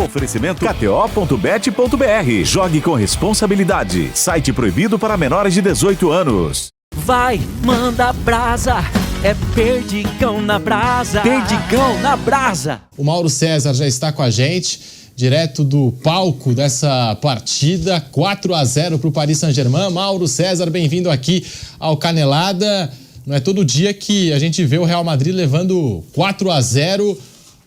Oferecimento kto.bet.br. Jogue com responsabilidade. Site proibido para menores de 18 anos. Vai, manda brasa, é Perdigão na brasa. Perdigão na brasa. O Mauro César já está com a gente, direto do palco dessa partida, 4-0 para o Paris Saint-Germain. Mauro César, bem-vindo aqui ao Canelada. Não é todo dia que a gente vê o Real Madrid levando 4-0,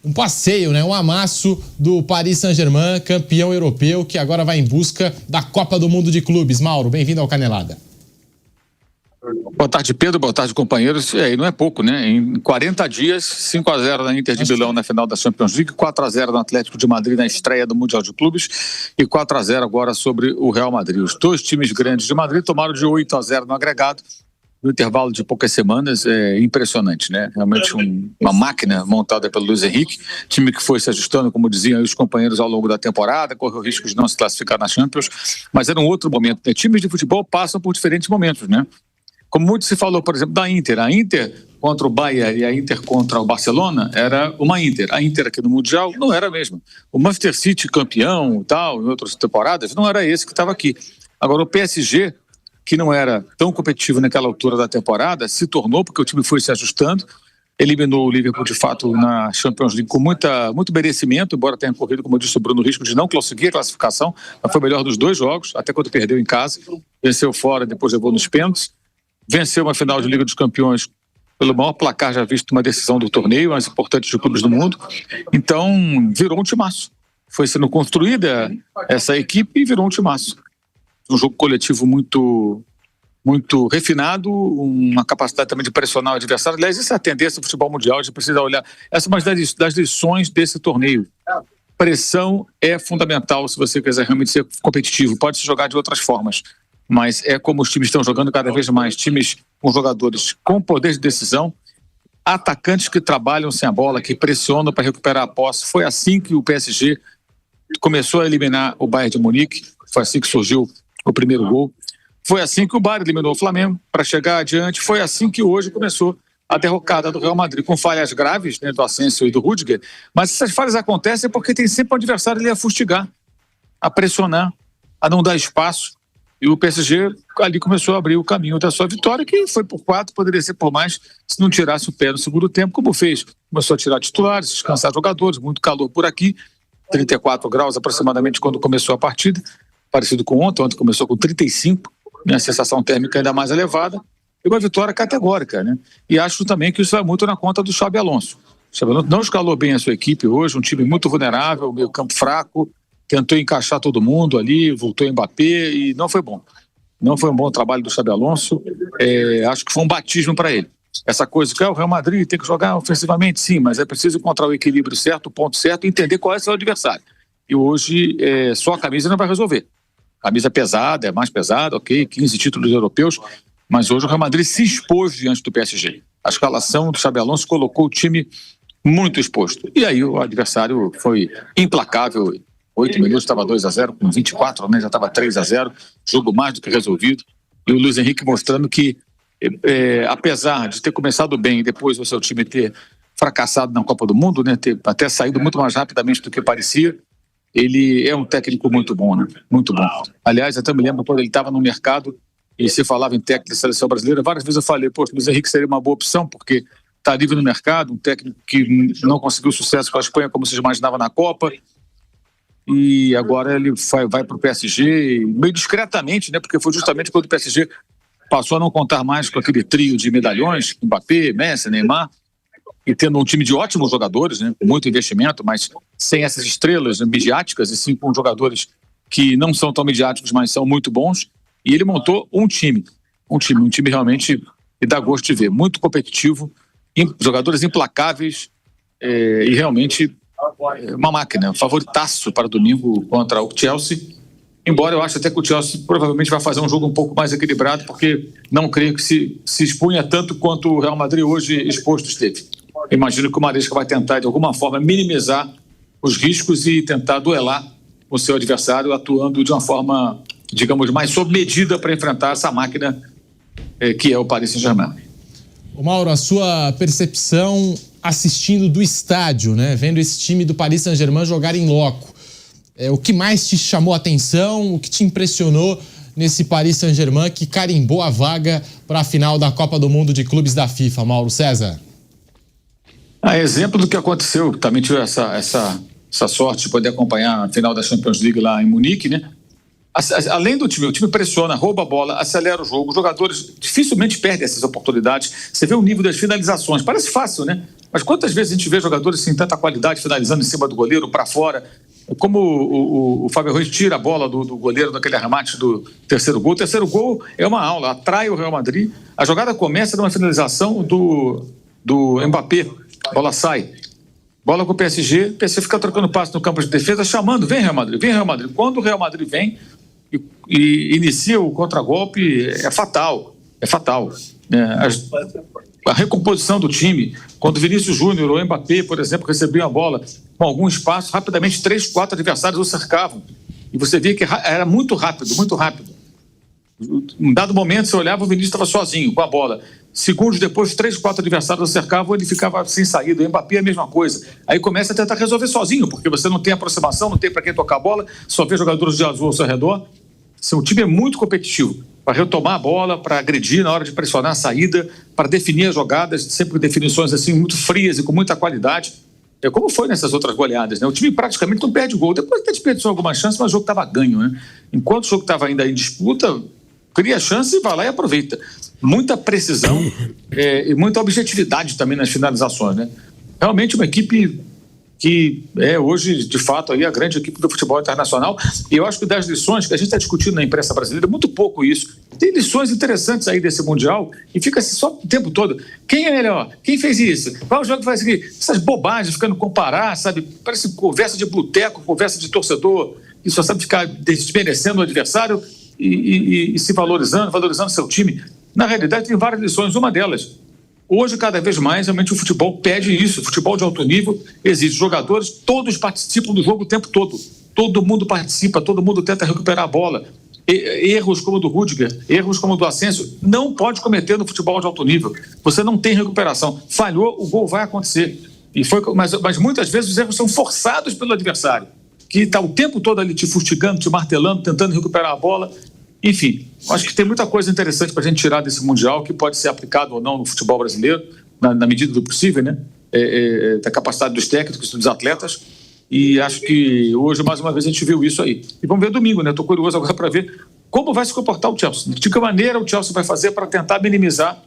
um passeio, né? Um amasso do Paris Saint-Germain, campeão europeu, que agora vai em busca da Copa do Mundo de Clubes. Mauro, bem-vindo ao Canelada. Boa tarde, Pedro. Boa tarde, companheiros. E não é pouco, né? Em 40 dias, 5-0 na Inter de Milão na final da Champions League, 4-0 no Atlético de Madrid na estreia do Mundial de Clubes e 4-0 agora sobre o Real Madrid. Os dois times grandes de Madrid tomaram de 8-0 no agregado, no intervalo de poucas semanas. É impressionante, né? Realmente uma máquina montada pelo Luiz Henrique, time que foi se ajustando, como diziam aí os companheiros, ao longo da temporada, correu risco de não se classificar na Champions, mas era um outro momento, né? Times de futebol passam por diferentes momentos, né? Como muito se falou, por exemplo, da Inter. A Inter contra o Bayern e a Inter contra o Barcelona era uma Inter. A Inter aqui no Mundial não era a mesma. O Manchester City campeão e tal, em outras temporadas, não era esse que estava aqui. Agora o PSG, que não era tão competitivo naquela altura da temporada, se tornou, porque o time foi se ajustando, eliminou o Liverpool de fato na Champions League com muito merecimento, embora tenha corrido, como eu disse, o Bruno, risco de não conseguir a classificação, mas foi o melhor dos dois jogos, até quando perdeu em casa, venceu fora, depois levou nos pênaltis, venceu uma final de Liga dos Campeões pelo maior placar já visto numa decisão do torneio, mais importante de clubes do mundo, então virou um timaço. Foi sendo construída essa equipe e virou um timaço. Um jogo coletivo muito refinado, uma capacidade também de pressionar o adversário. Aliás, essa é a tendência do futebol mundial, a gente precisa olhar. Essa é uma das lições desse torneio. Pressão é fundamental se você quiser realmente ser competitivo. Pode se jogar de outras formas, mas é como os times estão jogando cada vez mais. Times com jogadores com poder de decisão, atacantes que trabalham sem a bola, que pressionam para recuperar a posse. Foi assim que o PSG começou a eliminar o Bayern de Munique, foi assim que surgiu o primeiro gol. Foi assim que o Bayern eliminou o Flamengo para chegar adiante. Foi assim que hoje começou a derrocada do Real Madrid, com falhas graves, né, do Asensio e do Rüdiger. Mas essas falhas acontecem porque tem sempre um adversário ali a fustigar, a pressionar, a não dar espaço. E o PSG ali começou a abrir o caminho da sua vitória, que foi por 4, poderia ser por mais, se não tirasse o pé no segundo tempo, como fez. Começou a tirar titulares, descansar jogadores, muito calor por aqui, 34 graus aproximadamente quando começou a partida, parecido com ontem começou com 35, né, a sensação térmica ainda mais elevada, e uma vitória categórica, né? E acho também que isso vai muito na conta do Xabi Alonso. O Xabi Alonso não escalou bem a sua equipe hoje, um time muito vulnerável, meio campo fraco, tentou encaixar todo mundo ali, voltou em Mbappé e não foi bom. Não foi um bom trabalho do Xabi Alonso, acho que foi um batismo para ele. Essa coisa que o Real Madrid tem que jogar ofensivamente, sim, mas é preciso encontrar o equilíbrio certo, o ponto certo e entender qual é o seu adversário. E hoje só a camisa não vai resolver. Camisa pesada, é mais pesada, ok, 15 títulos europeus, mas hoje o Real Madrid se expôs diante do PSG. A escalação do Xabi Alonso colocou o time muito exposto. E aí o adversário foi implacável. 8 minutos estava 2-0, com 24, né, já estava 3-0, jogo mais do que resolvido. E o Luiz Henrique mostrando que, apesar de ter começado bem e depois o seu time ter fracassado na Copa do Mundo, né, ter até saído muito mais rapidamente do que parecia, ele é um técnico muito bom, né? Muito bom. Aliás, até me lembro quando ele estava no mercado e se falava em técnico da seleção brasileira, várias vezes eu falei, poxa, o Luiz Henrique seria uma boa opção, porque está livre no mercado, um técnico que não conseguiu sucesso com a Espanha como se imaginava na Copa, e agora ele vai para o PSG, meio discretamente, né? Porque foi justamente quando o PSG passou a não contar mais com aquele trio de medalhões, Mbappé, Messi, Neymar, e tendo um time de ótimos jogadores, né, com muito investimento, mas sem essas estrelas midiáticas, e sim com jogadores que não são tão midiáticos, mas são muito bons. E ele montou um time realmente que dá gosto de ver, muito competitivo, jogadores implacáveis e realmente uma máquina, um favoritaço para domingo contra o Chelsea. Embora eu ache até que o Chelsea provavelmente vai fazer um jogo um pouco mais equilibrado, porque não creio que se expunha tanto quanto o Real Madrid hoje exposto esteve. Imagino que o Maresca vai tentar, de alguma forma, minimizar os riscos e tentar duelar o seu adversário, atuando de uma forma, digamos, mais sob medida para enfrentar essa máquina que é o Paris Saint-Germain. Ô Mauro, a sua percepção assistindo do estádio, né? Vendo esse time do Paris Saint-Germain jogar em loco. O que mais te chamou a atenção, o que te impressionou nesse Paris Saint-Germain que carimbou a vaga para a final da Copa do Mundo de Clubes da FIFA, Mauro César? Exemplo do que aconteceu, também tive essa sorte de poder acompanhar a final da Champions League lá em Munique, né? Além do time, o time pressiona, rouba a bola, acelera o jogo, os jogadores dificilmente perdem essas oportunidades. Você vê o nível das finalizações, parece fácil, né? Mas quantas vezes a gente vê jogadores sem tanta qualidade finalizando em cima do goleiro, para fora? Como o Fábio Ruiz tira a bola do goleiro naquele arremate do terceiro gol. O terceiro gol é uma aula, atrai o Real Madrid. A jogada começa numa finalização do Mbappé, a bola sai. Bola com o PSG fica trocando passe no campo de defesa, chamando, vem Real Madrid, vem Real Madrid. Quando o Real Madrid vem e inicia o contragolpe, é fatal. A recomposição do time, quando o Vinícius Júnior ou o Mbappé, por exemplo, recebiam a bola com algum espaço, rapidamente 3, 4 adversários o cercavam. E você via que era muito rápido, muito rápido. Em dado momento, você olhava, o Vinícius estava sozinho com a bola. Segundos depois, 3, 4 adversários o cercavam, ele ficava sem saída. O Mbappé é a mesma coisa. Aí começa a tentar resolver sozinho, porque você não tem aproximação, não tem para quem tocar a bola, só vê jogadores de azul ao seu redor. Seu time é muito competitivo para retomar a bola, para agredir na hora de pressionar a saída, para definir as jogadas, sempre definições assim muito frias e com muita qualidade. Como foi nessas outras goleadas, né? O time praticamente não perde gol. Depois até desperdiçou alguma chance, mas o jogo estava ganho, né? Enquanto o jogo estava ainda em disputa, cria chance e vai lá e aproveita. Muita precisão e muita objetividade também nas finalizações, né? Realmente uma equipe que é hoje, de fato, aí a grande equipe do futebol internacional. E eu acho que das lições que a gente está discutindo na imprensa brasileira, muito pouco isso. Tem lições interessantes aí desse Mundial e fica assim só o tempo todo. Quem é melhor? Quem fez isso? Qual jogo que faz isso? Essas bobagens, ficando comparar, sabe? Parece conversa de boteco, conversa de torcedor, que só sabe ficar desmerecendo o adversário e se valorizando seu time. Na realidade, tem várias lições. Uma delas, hoje, cada vez mais, realmente o futebol pede isso. O futebol de alto nível exige jogadores, todos participam do jogo o tempo todo. Todo mundo participa, todo mundo tenta recuperar a bola. Erros como o do Rüdiger, erros como o do Asensio, não pode cometer no futebol de alto nível. Você não tem recuperação. Falhou, o gol vai acontecer. Mas muitas vezes os erros são forçados pelo adversário, que está o tempo todo ali te fustigando, te martelando, tentando recuperar a bola. Enfim, acho que tem muita coisa interessante para a gente tirar desse Mundial que pode ser aplicado ou não no futebol brasileiro, na medida do possível, né? Da capacidade dos técnicos, dos atletas. E acho que hoje, mais uma vez, a gente viu isso aí. E vamos ver domingo, né? Estou curioso agora para ver como vai se comportar o Chelsea. De que maneira o Chelsea vai fazer para tentar minimizar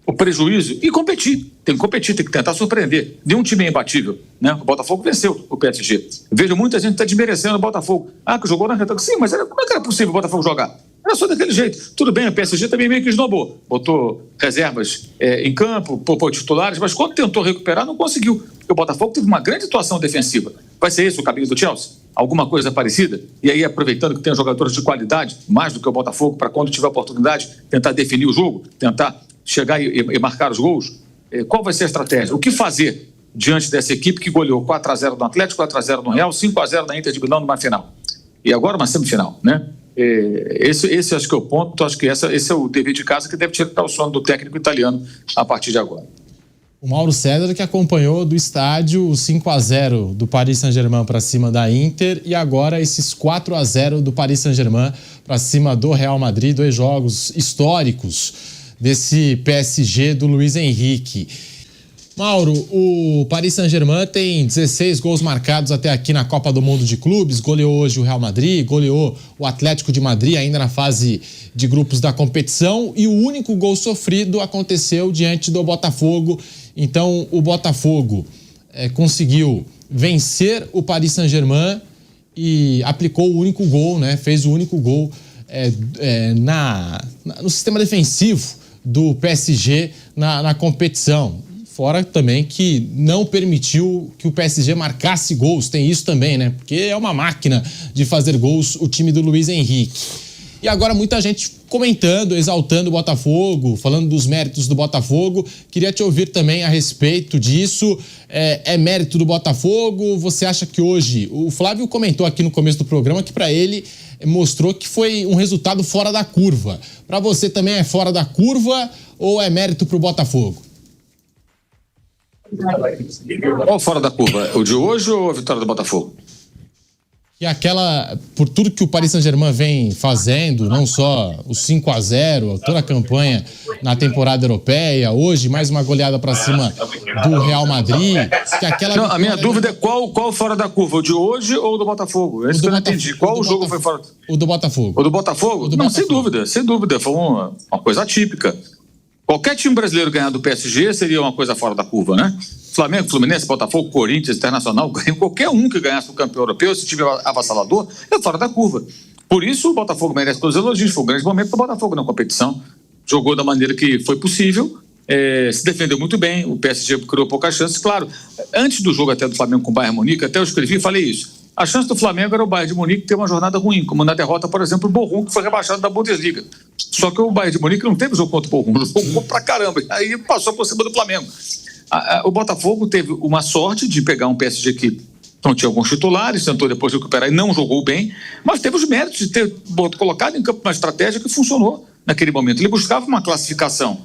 o prejuízo e competir. Tem que competir, tem que tentar surpreender. Nenhum time é imbatível, né? O Botafogo venceu o PSG. Vejo muita gente desmerecendo o Botafogo. Que jogou na reta. Sim, mas como é que era possível o Botafogo jogar? Era só daquele jeito. Tudo bem, o PSG também meio que esnobou. Botou reservas em campo, poupou titulares, mas quando tentou recuperar, não conseguiu. Porque o Botafogo teve uma grande atuação defensiva. Vai ser esse o caminho do Chelsea? Alguma coisa parecida? E aí, aproveitando que tem jogadores de qualidade, mais do que o Botafogo, para quando tiver oportunidade, tentar definir o jogo, tentar chegar e marcar os gols. Qual vai ser a estratégia? O que fazer diante dessa equipe que goleou 4-0 no Atlético, 4-0 no Real, 5-0 na Inter de Milão numa final? E agora uma semifinal, né? Esse acho que é o ponto, acho que esse é o dever de casa que deve tirar o sono do técnico italiano a partir de agora. O Mauro César que acompanhou do estádio o 5-0 do Paris Saint-Germain para cima da Inter e agora esses 4-0 do Paris Saint-Germain para cima do Real Madrid, 2 jogos históricos desse PSG do Luiz Henrique. Mauro, o Paris Saint-Germain tem 16 gols marcados até aqui na Copa do Mundo de Clubes, goleou hoje o Real Madrid, goleou o Atlético de Madrid ainda na fase de grupos da competição e o único gol sofrido aconteceu diante do Botafogo. Então o Botafogo conseguiu vencer o Paris Saint-Germain e aplicou o único gol, né? Fez o único gol no sistema defensivo do PSG na competição. Fora também que não permitiu que o PSG marcasse gols, tem isso também, né? Porque é uma máquina de fazer gols o time do Luiz Henrique. E agora muita gente comentando, exaltando o Botafogo, falando dos méritos do Botafogo. Queria te ouvir também a respeito disso. É mérito do Botafogo? Você acha que hoje... O Flávio comentou aqui no começo do programa que para ele mostrou que foi um resultado fora da curva. Para você também é fora da curva ou é mérito para o Botafogo? Qual fora da curva? O de hoje ou a vitória do Botafogo? E por tudo que o Paris Saint-Germain vem fazendo, não só o 5-0, toda a campanha na temporada europeia, hoje mais uma goleada para cima do Real Madrid. A minha dúvida é qual fora da curva, o de hoje ou o do Botafogo? Esse que eu não entendi. Qual o jogo foi fora? O do Botafogo. O do Botafogo? Não, sem dúvida. Foi uma coisa atípica. Qualquer time brasileiro ganhar do PSG seria uma coisa fora da curva, né? Flamengo, Fluminense, Botafogo, Corinthians, Internacional, qualquer um que ganhasse o campeão europeu, esse time avassalador, é fora da curva. Por isso o Botafogo merece todos os elogios. Foi um grande momento do Botafogo na competição. Jogou da maneira que foi possível, se defendeu muito bem, o PSG criou poucas chances. Claro, antes do jogo até do Flamengo com o Bayern Munique, até eu escrevi e falei isso. A chance do Flamengo era o Bayern de Munique ter uma jornada ruim, como na derrota, por exemplo, o Bochum, que foi rebaixado da Bundesliga. Só que o Bayern de Munique não teve jogo contra o Bochum, jogou pra caramba. Aí passou por cima do Flamengo. O Botafogo teve uma sorte de pegar um PSG que não tinha alguns titulares, tentou depois recuperar e não jogou bem, mas teve os méritos de ter colocado em campo uma estratégia que funcionou naquele momento. Ele buscava uma classificação.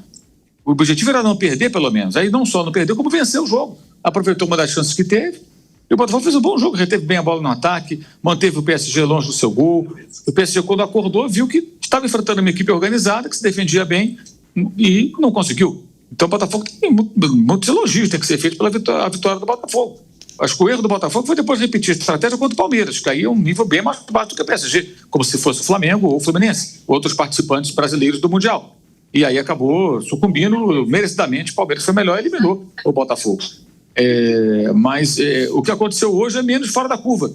O objetivo era não perder, pelo menos. Aí não só não perdeu, como vencer o jogo. Aproveitou uma das chances que teve. E o Botafogo fez um bom jogo, reteve bem a bola no ataque, manteve o PSG longe do seu gol. O PSG, quando acordou, viu que estava enfrentando uma equipe organizada, que se defendia bem e não conseguiu. Então o Botafogo tem muitos elogios, tem que ser feito pela vitória do Botafogo. Acho que o erro do Botafogo foi depois repetir a estratégia contra o Palmeiras, que aí é um nível bem mais baixo do que o PSG, como se fosse o Flamengo ou o Fluminense, outros participantes brasileiros do Mundial. E aí acabou sucumbindo merecidamente, o Palmeiras foi melhor e eliminou o Botafogo. Mas o que aconteceu hoje é menos fora da curva,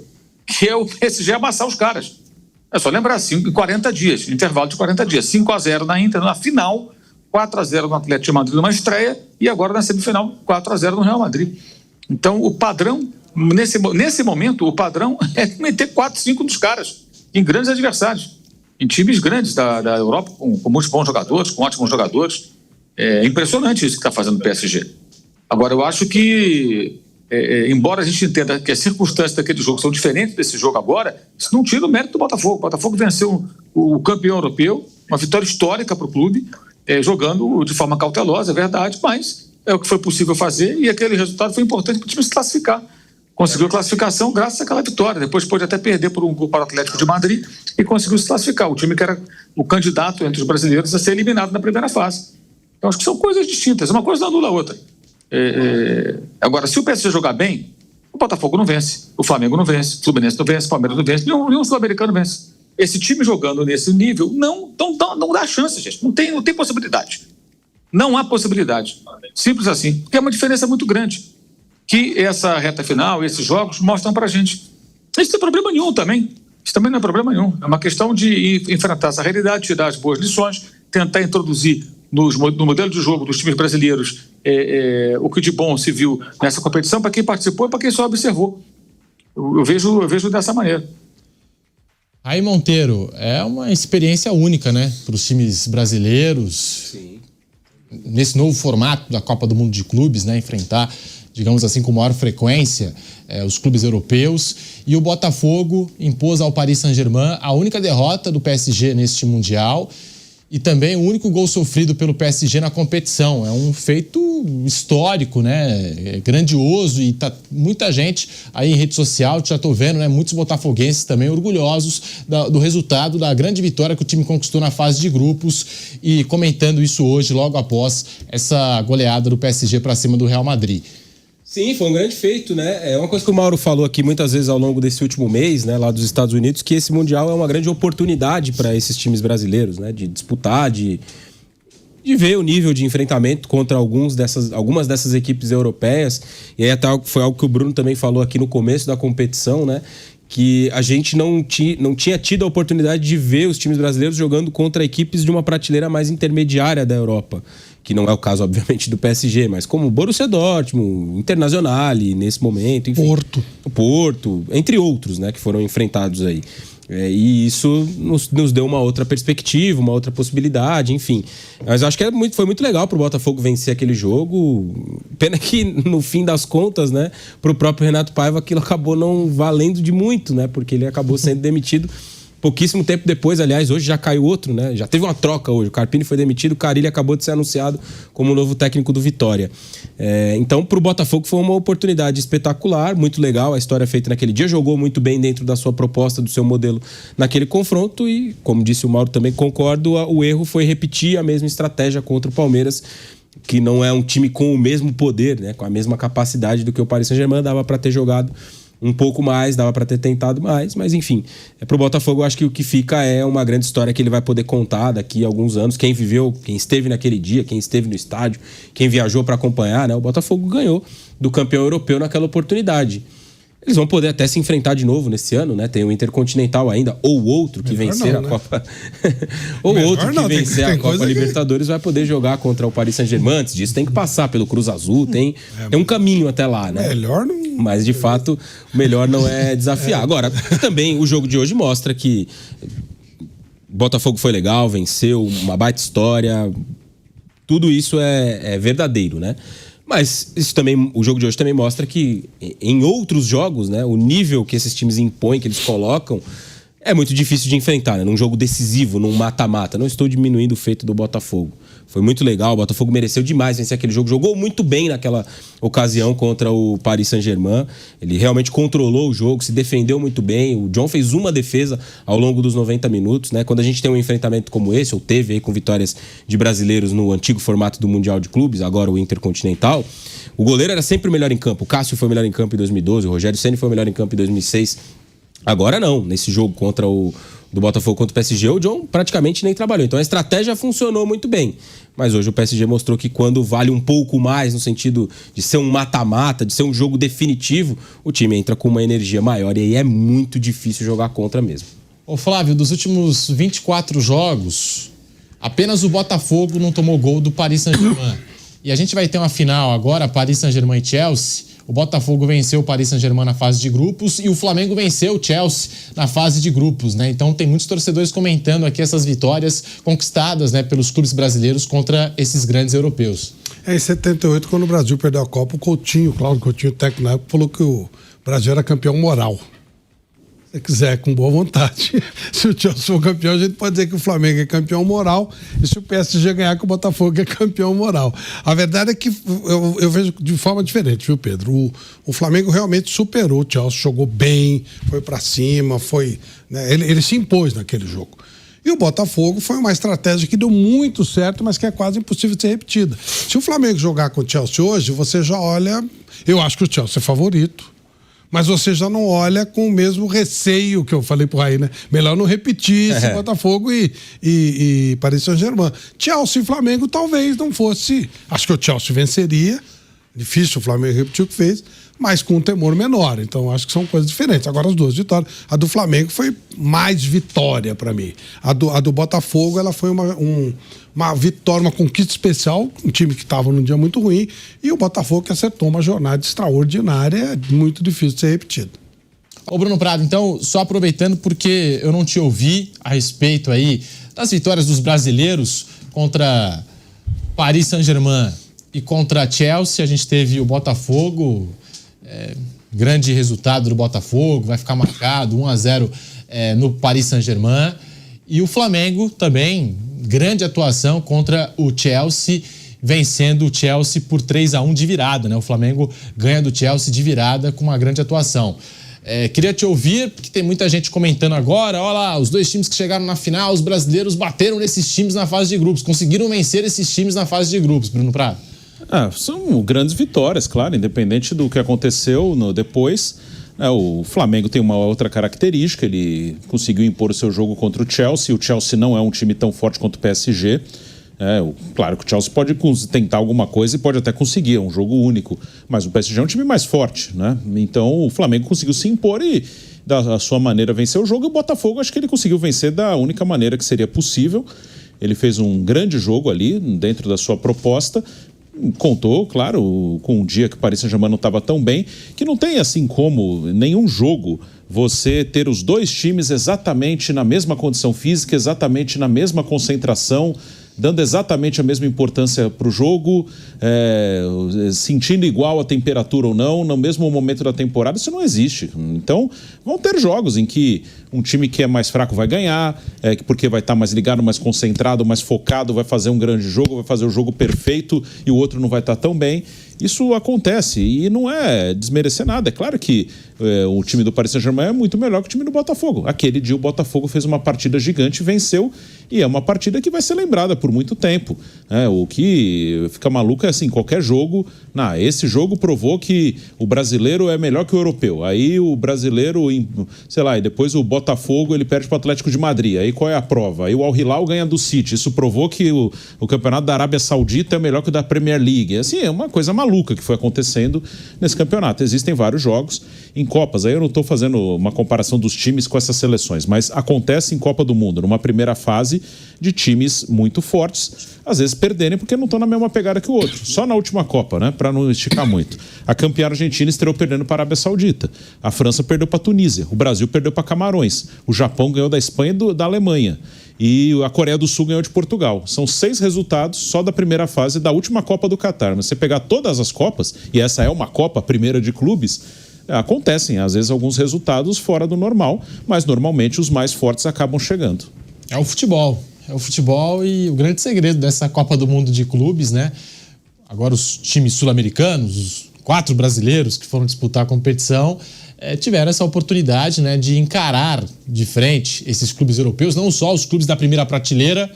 que é o PSG amassar os caras. É só lembrar, em 40 dias, intervalo de 40 dias, 5-0 na Inter, na final, 4-0 no Atlético de Madrid numa estreia e agora na semifinal 4-0 no Real Madrid. Então o padrão, nesse momento, o padrão é meter 4-5 dos caras em grandes adversários, em times grandes da Europa, com muitos bons jogadores, com ótimos jogadores. É impressionante isso que está fazendo o PSG. Agora eu acho que, embora a gente entenda que as circunstâncias daquele jogo são diferentes desse jogo agora, isso não tira o mérito do Botafogo. O Botafogo venceu o campeão europeu, uma vitória histórica para o clube, jogando de forma cautelosa, é verdade, mas é o que foi possível fazer e aquele resultado foi importante para o time se classificar. Conseguiu a classificação graças àquela vitória. Depois pôde até perder por um gol para o Atlético de Madrid e conseguiu se classificar. O time que era o candidato entre os brasileiros a ser eliminado na primeira fase. Então acho que são coisas distintas. Uma coisa não anula a outra. Agora, se o PSG jogar bem, o Botafogo não vence, o Flamengo não vence, o Fluminense não vence, o Palmeiras não vence, nenhum sul-americano vence. Esse time jogando nesse nível não dá chance, gente. Não tem possibilidade. Não há possibilidade. Simples assim. Porque é uma diferença muito grande. Que essa reta final, esses jogos, mostram pra gente. Isso não é problema nenhum também. Isso também não é problema nenhum. É uma questão de enfrentar essa realidade, tirar as boas lições, tentar introduzir no modelo de jogo dos times brasileiros o que de bom se viu nessa competição para quem participou e para quem só observou. Eu vejo dessa maneira. Aí, Monteiro, é uma experiência única, né, para os times brasileiros. Sim. Nesse novo formato da Copa do Mundo de Clubes, né, enfrentar, digamos assim, com maior frequência os clubes europeus. E o Botafogo impôs ao Paris Saint-Germain a única derrota do PSG neste Mundial e também o único gol sofrido pelo PSG na competição. É um feito histórico, né? É grandioso e tá muita gente aí em rede social, já tô vendo, né? Muitos botafoguenses também orgulhosos do resultado, da grande vitória que o time conquistou na fase de grupos e comentando isso hoje, logo após essa goleada do PSG para cima do Real Madrid. Sim, foi um grande feito, né? É uma coisa que o Mauro falou aqui muitas vezes ao longo desse último mês, né, lá dos Estados Unidos, que esse Mundial é uma grande oportunidade para esses times brasileiros, né? De disputar, de ver o nível de enfrentamento contra algumas dessas equipes europeias. E aí até foi algo que o Bruno também falou aqui no começo da competição, né? Que a gente não tinha tido a oportunidade de ver os times brasileiros jogando contra equipes de uma prateleira mais intermediária da Europa, que não é o caso, obviamente, do PSG, mas como o Borussia Dortmund, Internacional, nesse momento, enfim. Porto, entre outros, né, que foram enfrentados aí. E isso nos deu uma outra perspectiva, uma outra possibilidade, enfim. Mas eu acho que foi muito legal pro Botafogo vencer aquele jogo. Pena que, no fim das contas, né, pro próprio Renato Paiva, aquilo acabou não valendo de muito, né, porque ele acabou sendo demitido Pouquíssimo tempo depois, aliás, hoje já caiu outro, né? Já teve uma troca hoje. O Carpini foi demitido, o Carille acabou de ser anunciado como novo técnico do Vitória. Então, para o Botafogo foi uma oportunidade espetacular, muito legal. A história feita naquele dia, jogou muito bem dentro da sua proposta, do seu modelo naquele confronto. E, como disse o Mauro, também concordo, o erro foi repetir a mesma estratégia contra o Palmeiras, que não é um time com o mesmo poder, né? Com a mesma capacidade do que o Paris Saint-Germain. Dava para ter jogado um pouco mais, dava para ter tentado mais, mas enfim, pro Botafogo eu acho que o que fica é uma grande história que ele vai poder contar daqui a alguns anos. Quem viveu, quem esteve naquele dia, quem esteve no estádio, quem viajou para acompanhar, né? O Botafogo ganhou do campeão europeu naquela oportunidade. Eles vão poder até se enfrentar de novo nesse ano, né? Tem o Intercontinental ainda, ou outro que vencer a Copa. Ou outro que vencer a Copa Libertadores vai poder jogar contra o Paris Saint-Germain. Antes disso, tem que passar pelo Cruz Azul, tem um caminho até lá, né? Melhor não. Mas, de fato, o melhor não é desafiar. Agora, também o jogo de hoje mostra que Botafogo foi legal, venceu, uma baita história. Tudo isso é verdadeiro, né? Mas isso também, o jogo de hoje também mostra que em outros jogos, né, o nível que esses times impõem, que eles colocam, é muito difícil de enfrentar, né? Num jogo decisivo, num mata-mata. Não estou diminuindo o feito do Botafogo. Foi muito legal, o Botafogo mereceu demais vencer aquele jogo. Jogou muito bem naquela ocasião contra o Paris Saint-Germain. Ele realmente controlou o jogo, se defendeu muito bem. O John fez uma defesa ao longo dos 90 minutos, né? Quando a gente tem um enfrentamento como esse, ou teve aí com vitórias de brasileiros no antigo formato do Mundial de Clubes, agora o Intercontinental, o goleiro era sempre o melhor em campo. O Cássio foi o melhor em campo em 2012, o Rogério Ceni foi o melhor em campo em 2006. Agora não, nesse jogo contra do Botafogo contra o PSG, o John praticamente nem trabalhou. Então a estratégia funcionou muito bem. Mas hoje o PSG mostrou que quando vale um pouco mais, no sentido de ser um mata-mata, de ser um jogo definitivo, o time entra com uma energia maior e aí é muito difícil jogar contra mesmo. Ô Flávio, dos últimos 24 jogos, apenas o Botafogo não tomou gol do Paris Saint-Germain. E a gente vai ter uma final agora, Paris Saint-Germain e Chelsea. O Botafogo venceu o Paris Saint-Germain na fase de grupos e o Flamengo venceu o Chelsea na fase de grupos, né? Então tem muitos torcedores comentando aqui essas vitórias conquistadas, né, pelos clubes brasileiros contra esses grandes europeus. Em 78, quando o Brasil perdeu a Copa, o Cláudio Coutinho, técnico na época, falou que o Brasil era campeão moral. Se você quiser, com boa vontade. Se o Chelsea for campeão, a gente pode dizer que o Flamengo é campeão moral, e se o PSG ganhar, que o Botafogo é campeão moral. A verdade é que eu vejo de forma diferente, viu, Pedro? O Flamengo realmente superou o Chelsea, jogou bem, foi pra cima, né, ele se impôs naquele jogo. E o Botafogo foi uma estratégia que deu muito certo, mas que é quase impossível de ser repetida. Se o Flamengo jogar com o Chelsea hoje, você já olha... Eu acho que o Chelsea é favorito. Mas você já não olha com o mesmo receio que eu falei pro Raí, né? Melhor não repetir esse Botafogo e Paris Saint-Germain. Chelsea e Flamengo talvez não fosse... Acho que o Chelsea venceria. Difícil o Flamengo repetir o que fez, mas com um temor menor. Então acho que são coisas diferentes. Agora as duas vitórias. A do Flamengo foi mais vitória para mim. A do Botafogo, ela foi uma vitória, uma conquista especial, um time que estava num dia muito ruim, e o Botafogo que acertou uma jornada extraordinária, muito difícil de ser repetido. Ô Bruno Prado, então, só aproveitando porque eu não te ouvi a respeito aí das vitórias dos brasileiros contra Paris Saint-Germain e contra Chelsea. A gente teve o Botafogo, grande resultado do Botafogo, vai ficar marcado 1-0 no Paris Saint-Germain, e o Flamengo também, grande atuação contra o Chelsea, vencendo o Chelsea por 3-1 de virada, né? O Flamengo ganha do Chelsea de virada com uma grande atuação. Queria te ouvir, porque tem muita gente comentando agora, olha lá, os dois times que chegaram na final, os brasileiros bateram nesses times na fase de grupos, conseguiram vencer esses times na fase de grupos, Bruno Prado. São grandes vitórias, claro, independente do que aconteceu depois. O Flamengo tem uma outra característica, ele conseguiu impor o seu jogo contra o Chelsea. O Chelsea não é um time tão forte quanto o PSG. Claro que o Chelsea pode tentar alguma coisa e pode até conseguir, é um jogo único. Mas o PSG é um time mais forte, né? Então o Flamengo conseguiu se impor e, da sua maneira, vencer o jogo. E o Botafogo, acho que ele conseguiu vencer da única maneira que seria possível. Ele fez um grande jogo ali, dentro da sua proposta. Contou, claro, com um dia que o Paris Saint-Germain não estava tão bem, que não tem assim como nenhum jogo você ter os dois times exatamente na mesma condição física, exatamente na mesma concentração, dando exatamente a mesma importância para o jogo, sentindo igual a temperatura ou não, no mesmo momento da temporada, isso não existe. Então, vão ter jogos em que um time que é mais fraco vai ganhar, porque vai estar mais ligado, mais concentrado, mais focado, vai fazer um grande jogo, vai fazer o jogo perfeito e o outro não vai estar tão bem. Isso acontece e não é desmerecer nada. É claro que o time do Paris Saint-Germain é muito melhor que o time do Botafogo. Aquele dia o Botafogo fez uma partida gigante, venceu, e é uma partida que vai ser lembrada por muito tempo. O que fica maluco é assim, qualquer jogo, esse jogo provou que o brasileiro é melhor que o europeu. Aí o brasileiro, sei lá, e depois o Botafogo ele perde para o Atlético de Madrid. Aí qual é a prova? Aí o Al Hilal ganha do City. Isso provou que o campeonato da Arábia Saudita é melhor que o da Premier League. Assim, é uma coisa maluca que foi acontecendo nesse campeonato. Existem vários jogos em Copas. Aí eu não estou fazendo uma comparação dos times com essas seleções, mas acontece em Copa do Mundo, numa primeira fase de times muito fortes, às vezes perderem porque não estão na mesma pegada que o outro. Só na última Copa, né? Para não esticar muito. A campeã argentina estreou perdendo para a Arábia Saudita. A França perdeu para a Tunísia. O Brasil perdeu para Camarões. O Japão ganhou da Espanha e da Alemanha. E a Coreia do Sul ganhou de Portugal. São 6 resultados só da primeira fase da última Copa do Catar. Mas você pegar todas as Copas, e essa é uma Copa, a primeira de clubes, acontecem, às vezes, alguns resultados fora do normal, mas normalmente os mais fortes acabam chegando. É o futebol. É o futebol e o grande segredo dessa Copa do Mundo de clubes, né? Agora os times sul-americanos, os 4 brasileiros que foram disputar a competição, tiveram essa oportunidade, né, de encarar de frente esses clubes europeus, não só os clubes da primeira prateleira,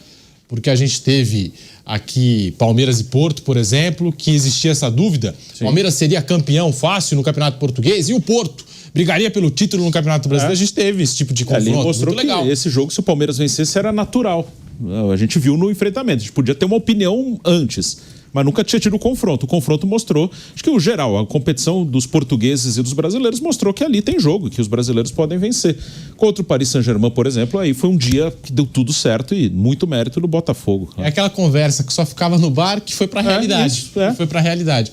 porque a gente teve aqui Palmeiras e Porto, por exemplo, que existia essa dúvida. Sim. Palmeiras seria campeão fácil no Campeonato Português e o Porto brigaria pelo título no Campeonato Brasileiro. A gente teve esse tipo de confronto. Ali mostrou muito legal. Que esse jogo, se o Palmeiras vencesse, era natural. A gente viu no enfrentamento. A gente podia ter uma opinião antes, mas nunca tinha tido o confronto. O confronto mostrou, acho que o geral, a competição dos portugueses e dos brasileiros mostrou que ali tem jogo, que os brasileiros podem vencer. Contra o Paris Saint-Germain, por exemplo, aí foi um dia que deu tudo certo e muito mérito do Botafogo. É aquela conversa que só ficava no bar que foi pra realidade. Foi pra realidade.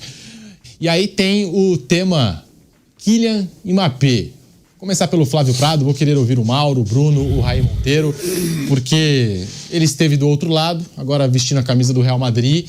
E aí tem o tema Kylian Mbappé. Vou começar pelo Flávio Prado, vou querer ouvir o Mauro, o Bruno, o Raí Monteiro, porque ele esteve do outro lado, agora vestindo a camisa do Real Madrid,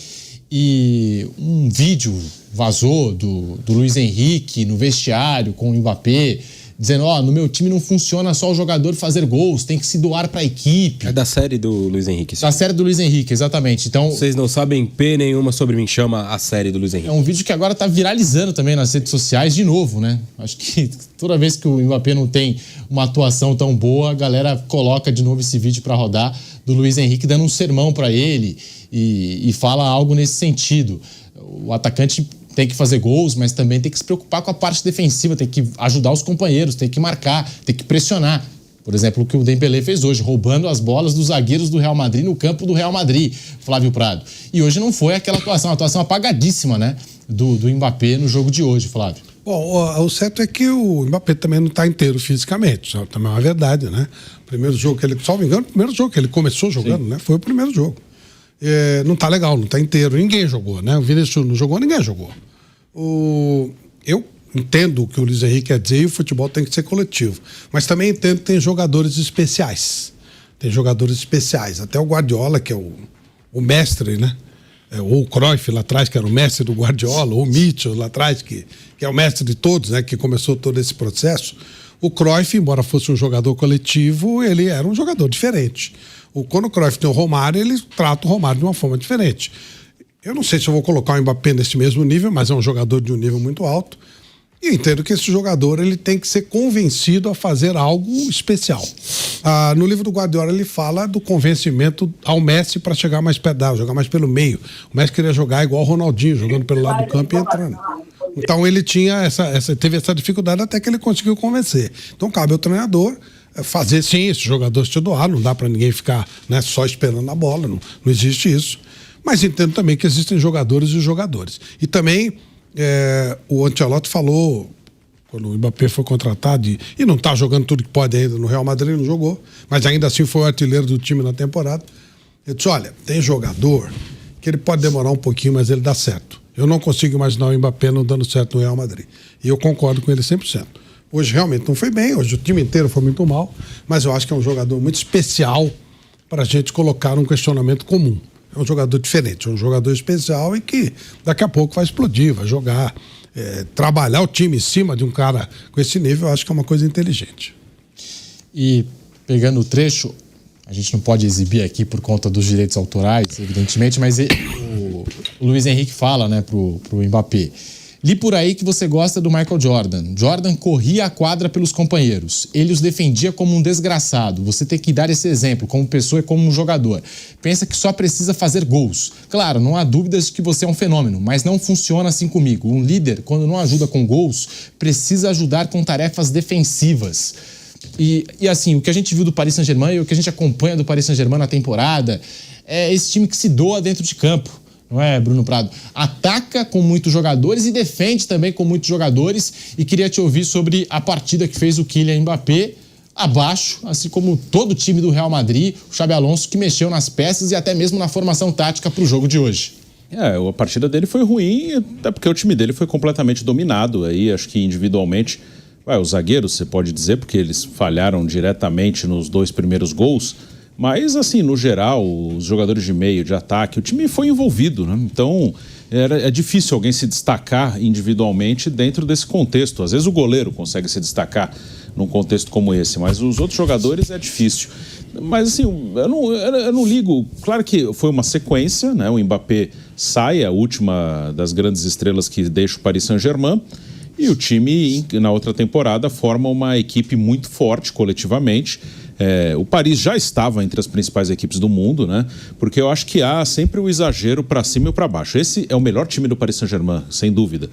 e um vídeo vazou do Luiz Henrique no vestiário com o Mbappé, dizendo, no meu time não funciona só o jogador fazer gols, tem que se doar para a equipe. É da série do Luiz Henrique. Da série do Luiz Henrique, exatamente. Então, vocês não sabem P nenhuma sobre mim, chama a série do Luiz Henrique. É um vídeo que agora está viralizando também nas redes sociais de novo, né? Acho que toda vez que o Mbappé não tem uma atuação tão boa, a galera coloca de novo esse vídeo para rodar do Luiz Henrique dando um sermão para ele e fala algo nesse sentido. O atacante tem que fazer gols, mas também tem que se preocupar com a parte defensiva, tem que ajudar os companheiros, tem que marcar, tem que pressionar. Por exemplo, o que o Dembélé fez hoje, roubando as bolas dos zagueiros do Real Madrid no campo do Real Madrid, Flávio Prado. E hoje não foi aquela atuação, uma atuação apagadíssima, né, do Mbappé no jogo de hoje, Flávio. Bom, o certo é que o Mbappé também não está inteiro fisicamente, isso também é uma verdade, né? Primeiro jogo que ele, salvo engano, o primeiro jogo que ele começou jogando, né? Foi o primeiro jogo. Não tá legal, não tá inteiro, ninguém jogou, né? O Vinícius não jogou, ninguém jogou. Eu entendo o que o Luiz Henrique quer dizer e o futebol tem que ser coletivo. Mas também entendo que tem jogadores especiais. Tem jogadores especiais. Até o Guardiola, que é o mestre, né? Ou o Cruyff lá atrás, que era o mestre do Guardiola, ou o Mitchell lá atrás, que é o mestre de todos, né? Que começou todo esse processo. O Cruyff, embora fosse um jogador coletivo, ele era um jogador diferente. Quando o Cruyff tem o Romário, ele trata o Romário de uma forma diferente. Eu não sei se eu vou colocar o Mbappé nesse mesmo nível, mas é um jogador de um nível muito alto. E entendo que esse jogador ele tem que ser convencido a fazer algo especial. No livro do Guardiola ele fala do convencimento ao Messi para chegar mais pedal, jogar mais pelo meio. O Messi queria jogar igual o Ronaldinho, jogando pelo lado do campo e entrando. Então ele tinha teve essa dificuldade até que ele conseguiu convencer. Então cabe ao treinador fazer sim esse jogador se doar, não dá para ninguém ficar, né, só esperando a bola, não existe isso. Mas entendo também que existem jogadores e jogadores. E também o Ancelotti falou, quando o Mbappé foi contratado, e não está jogando tudo que pode ainda no Real Madrid, não jogou, mas ainda assim foi o artilheiro do time na temporada. Ele disse, olha, tem jogador que ele pode demorar um pouquinho, mas ele dá certo. Eu não consigo imaginar o Mbappé não dando certo no Real Madrid. E eu concordo com ele 100%. Hoje realmente não foi bem, hoje o time inteiro foi muito mal, mas eu acho que é um jogador muito especial para a gente colocar um questionamento comum. É um jogador diferente, é um jogador especial e que daqui a pouco vai explodir, vai jogar. Trabalhar o time em cima de um cara com esse nível, eu acho que é uma coisa inteligente. E pegando o trecho, a gente não pode exibir aqui por conta dos direitos autorais, evidentemente, mas o Luiz Henrique fala, né, pro Mbappé: li por aí que você gosta do Michael Jordan. Jordan corria a quadra pelos companheiros. Ele os defendia como um desgraçado. Você tem que dar esse exemplo, como pessoa e como um jogador. Pensa que só precisa fazer gols. Claro, não há dúvidas de que você é um fenômeno, mas não funciona assim comigo. Um líder, quando não ajuda com gols, precisa ajudar com tarefas defensivas. E assim, o que a gente viu do Paris Saint-Germain e o que a gente acompanha do Paris Saint-Germain na temporada é esse time que se doa dentro de campo. Não é, Bruno Prado? Ataca com muitos jogadores e defende também com muitos jogadores. E queria te ouvir sobre a partida que fez o Kylian Mbappé abaixo, assim como todo o time do Real Madrid, o Xabi Alonso, que mexeu nas peças e até mesmo na formação tática para o jogo de hoje. A partida dele foi ruim, até porque o time dele foi completamente dominado. Aí acho que individualmente, os zagueiros, você pode dizer, porque eles falharam diretamente nos 2 primeiros gols. Mas, assim, no geral, os jogadores de meio, de ataque, o time foi envolvido, né? Então, é difícil alguém se destacar individualmente dentro desse contexto. Às vezes o goleiro consegue se destacar num contexto como esse, mas os outros jogadores é difícil. Mas, assim, eu não ligo. Claro que foi uma sequência, né? O Mbappé sai, a última das grandes estrelas que deixa o Paris Saint-Germain. E o time, na outra temporada, forma uma equipe muito forte coletivamente. O Paris já estava entre as principais equipes do mundo, né? Porque eu acho que há sempre o exagero para cima e para baixo. Esse é o melhor time do Paris Saint-Germain, sem dúvida.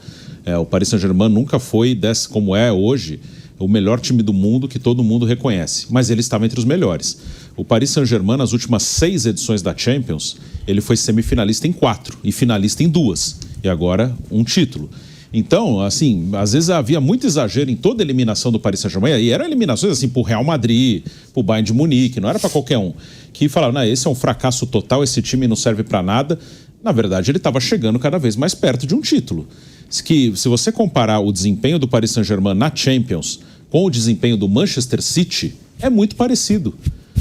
O Paris Saint-Germain nunca foi, como é hoje, o melhor time do mundo que todo mundo reconhece. Mas ele estava entre os melhores. O Paris Saint-Germain, nas últimas 6 edições da Champions, ele foi semifinalista em 4 e finalista em 2. E agora, um título. Então, assim, às vezes havia muito exagero em toda a eliminação do Paris Saint-Germain, e eram eliminações assim pro Real Madrid, pro Bayern de Munique, não era para qualquer um, que falavam, esse é um fracasso total, esse time não serve para nada. Na verdade, ele estava chegando cada vez mais perto de um título. Se você comparar o desempenho do Paris Saint-Germain na Champions com o desempenho do Manchester City, é muito parecido.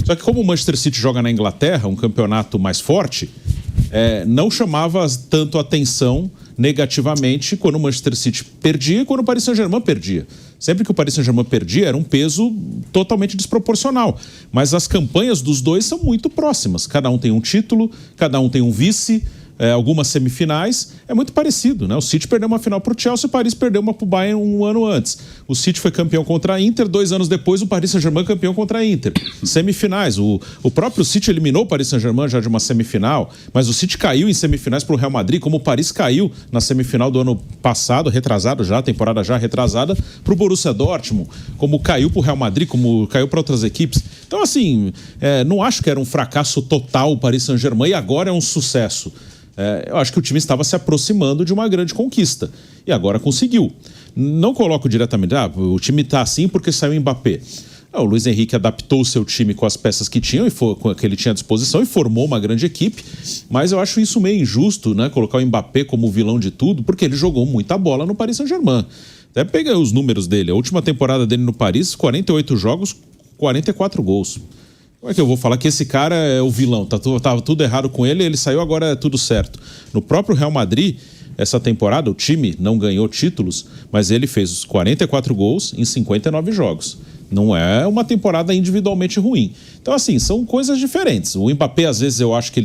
Só que como o Manchester City joga na Inglaterra, um campeonato mais forte, não chamava tanto atenção negativamente quando o Manchester City perdia e quando o Paris Saint-Germain perdia. Sempre que o Paris Saint-Germain perdia, era um peso totalmente desproporcional. Mas as campanhas dos dois são muito próximas. Cada um tem um título, cada um tem um vice, algumas semifinais. É muito parecido, né? O City perdeu uma final para o Chelsea, o Paris perdeu uma para o Bayern um ano antes. O City foi campeão contra a Inter, 2 anos depois o Paris Saint-Germain campeão contra a Inter. Semifinais. O próprio City eliminou o Paris Saint-Germain já de uma semifinal, mas o City caiu em semifinais para o Real Madrid, como o Paris caiu na semifinal do ano passado, retrasado já, temporada já retrasada, para o Borussia Dortmund, como caiu para o Real Madrid, como caiu para outras equipes. Então, assim, não acho que era um fracasso total o Paris Saint-Germain e agora é um sucesso. Eu acho que o time estava se aproximando de uma grande conquista. E agora conseguiu. Não coloco diretamente, o time está assim porque saiu o Mbappé. O Luiz Henrique adaptou o seu time com as peças que tinham que ele tinha à disposição e formou uma grande equipe. Mas eu acho isso meio injusto, né? Colocar o Mbappé como o vilão de tudo, porque ele jogou muita bola no Paris Saint-Germain. Até pega os números dele. A última temporada dele no Paris, 48 jogos, 44 gols. Como é que eu vou falar que esse cara é o vilão? Tava tudo errado com ele, ele saiu, agora é tudo certo. No próprio Real Madrid, essa temporada, o time não ganhou títulos, mas ele fez os 44 gols em 59 jogos. Não é uma temporada individualmente ruim. Então, assim, são coisas diferentes. O Mbappé, às vezes, eu acho que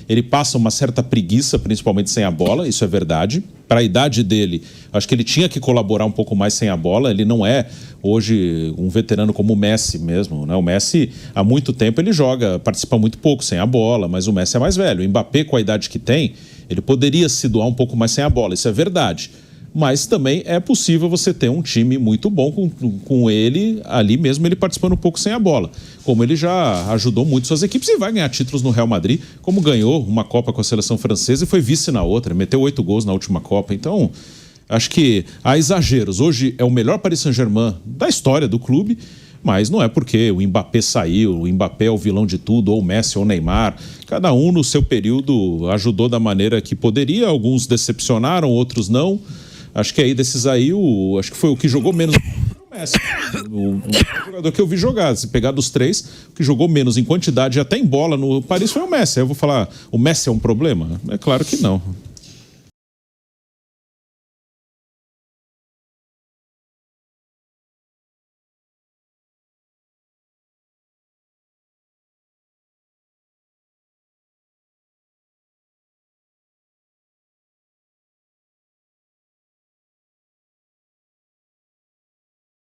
ele passa uma certa preguiça, principalmente sem a bola, isso é verdade. Para a idade dele, acho que ele tinha que colaborar um pouco mais sem a bola. Ele não é, hoje, um veterano como o Messi mesmo, né? O Messi, há muito tempo, ele participa muito pouco sem a bola, mas o Messi é mais velho. O Mbappé, com a idade que tem, ele poderia se doar um pouco mais sem a bola, isso é verdade. Mas também é possível você ter um time muito bom com ele, ali mesmo ele participando um pouco sem a bola. Como ele já ajudou muito suas equipes e vai ganhar títulos no Real Madrid, como ganhou uma Copa com a seleção francesa e foi vice na outra, meteu 8 gols na última Copa. Então, acho que há exageros. Hoje é o melhor Paris Saint-Germain da história do clube, mas não é porque o Mbappé saiu, o Mbappé é o vilão de tudo, ou o Messi ou o Neymar. Cada um no seu período ajudou da maneira que poderia, alguns decepcionaram, outros não. Acho que aí desses aí, acho que foi o que jogou menos Messi. O jogador que eu vi jogar, se pegar dos três, o que jogou menos em quantidade, até em bola no Paris, foi o Messi. Aí eu vou falar, o Messi é um problema? É claro que não.